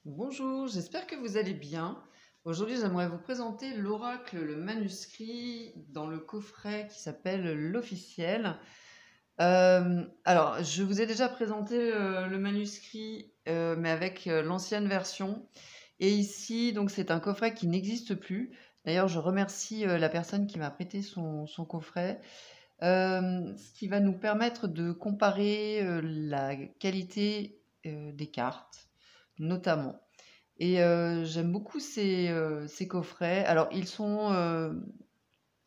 Bonjour, j'espère que vous allez bien. Aujourd'hui, j'aimerais vous présenter l'oracle, le manuscrit dans le coffret qui s'appelle l'officiel. Alors, je vous ai déjà présenté le manuscrit, mais avec l'ancienne version. Et ici, donc, c'est un coffret qui n'existe plus. D'ailleurs, je remercie la personne qui m'a prêté son coffret, ce qui va nous permettre de comparer la qualité des cartes, notamment. Et j'aime beaucoup ces coffrets. Alors, ils sont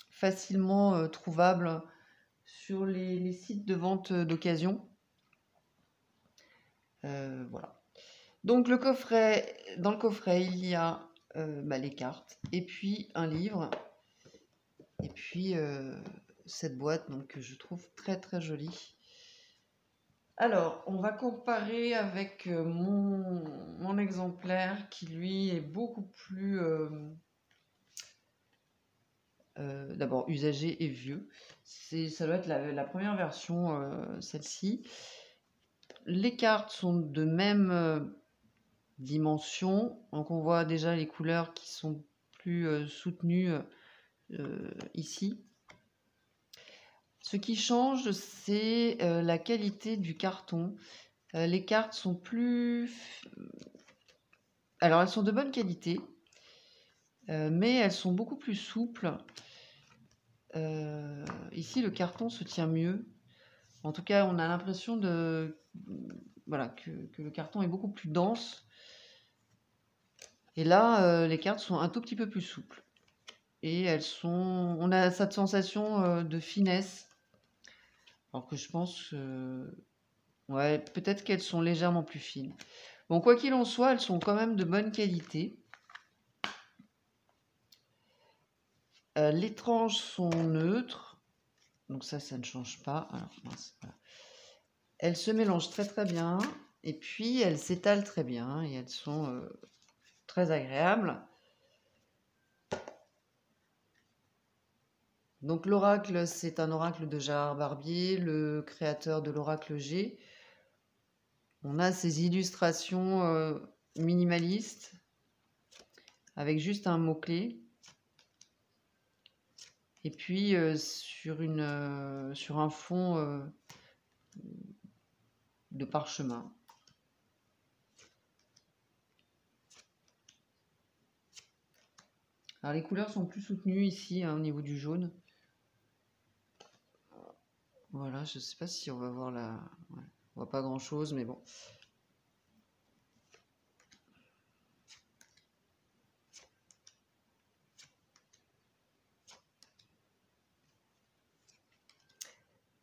facilement trouvables sur les sites de vente d'occasion. Voilà. Donc, dans le coffret, il y a les cartes, et puis un livre, et puis cette boîte donc, que je trouve très très jolie. Alors, on va comparer avec mon exemplaire qui, lui, est beaucoup plus... d'abord usagé et vieux. Ça doit être la première version, celle-ci. Les cartes sont de même dimension, donc on voit déjà les couleurs qui sont plus soutenues ici. Ce qui change, c'est la qualité du carton. Les cartes sont plus... Alors elles sont de bonne qualité, mais elles sont beaucoup plus souples. Ici, le carton se tient mieux. En tout cas, on a l'impression voilà, que le carton est beaucoup plus dense. Et là, les cartes sont un tout petit peu plus souples. Et on a cette sensation de finesse. Alors que je pense, ouais, peut-être qu'elles sont légèrement plus fines. Bon, quoi qu'il en soit, elles sont quand même de bonne qualité. Les tranches sont neutres. Donc ça ne change pas. Alors, mince, voilà. Elles se mélangent très très bien. Et puis, elles s'étalent très bien. Et elles sont très agréables. Donc l'oracle, c'est un oracle de Gérard Barbier, le créateur de l'oracle G. On a ces illustrations minimalistes avec juste un mot-clé. Et puis sur un fond de parchemin. Alors les couleurs sont plus soutenues ici au niveau du jaune. Voilà, je ne sais pas si on va voir la... Ouais, on voit pas grand chose, mais bon.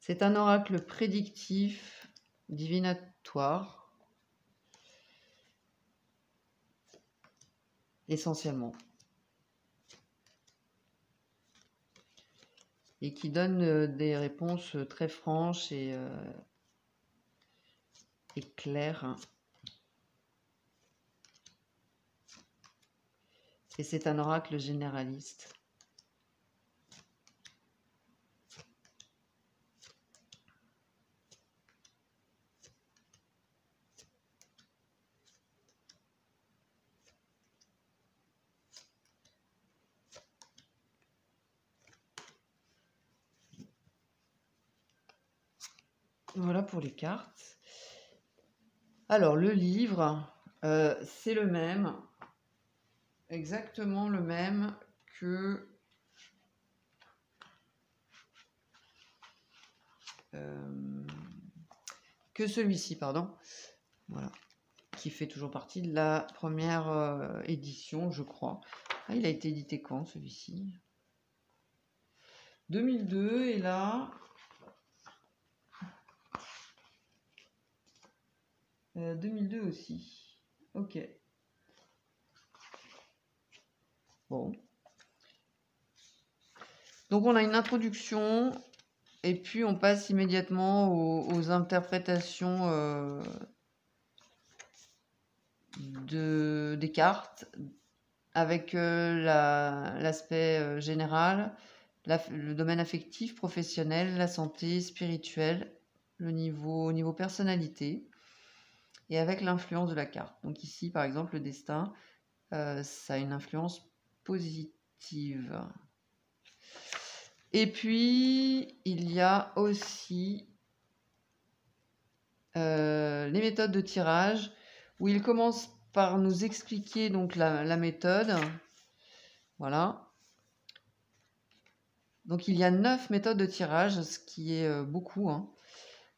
C'est un oracle prédictif, divinatoire, essentiellement. Et qui donne des réponses très franches et claires. Et c'est un oracle généraliste. Voilà pour les cartes. Alors, le livre, c'est le même, exactement le même que celui-ci, pardon. Voilà, qui fait toujours partie de la première édition, je crois. Ah, il a été édité quand, celui-ci? 2002, et là... 2002 aussi. Ok. Bon. Donc on a une introduction et puis on passe immédiatement aux interprétations des cartes avec l'aspect général, le domaine affectif, professionnel, la santé, spirituelle, au niveau personnalité. et avec l'influence de la carte. Donc ici, par exemple, le destin, ça a une influence positive. Et puis, il y a aussi les méthodes de tirage, où il commence par nous expliquer donc la méthode. Voilà. Donc il y a 9 méthodes de tirage, ce qui est beaucoup, hein.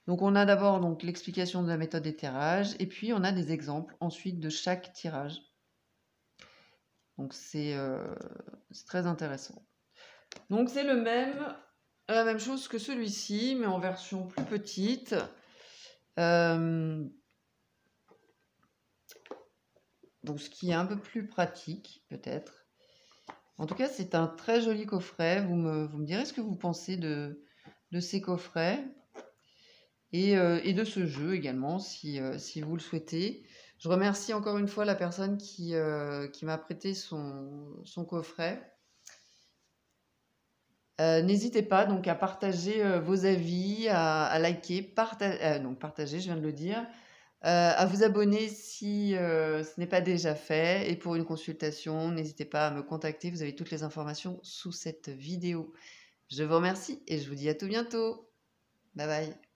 Donc on a d'abord donc l'explication de la méthode des tirages, et puis on a des exemples ensuite de chaque tirage. Donc c'est très intéressant. Donc c'est la même chose que celui-ci, mais en version plus petite. Donc ce qui est un peu plus pratique, peut-être. En tout cas, c'est un très joli coffret. Vous me direz ce que vous pensez de ces coffrets et de ce jeu également, si vous le souhaitez. Je remercie encore une fois la personne qui m'a prêté son coffret. N'hésitez pas donc à partager vos avis, à liker, partager, je viens de le dire, à vous abonner si ce n'est pas déjà fait. Et pour une consultation, n'hésitez pas à me contacter. Vous avez toutes les informations sous cette vidéo. Je vous remercie et je vous dis à tout bientôt. Bye bye.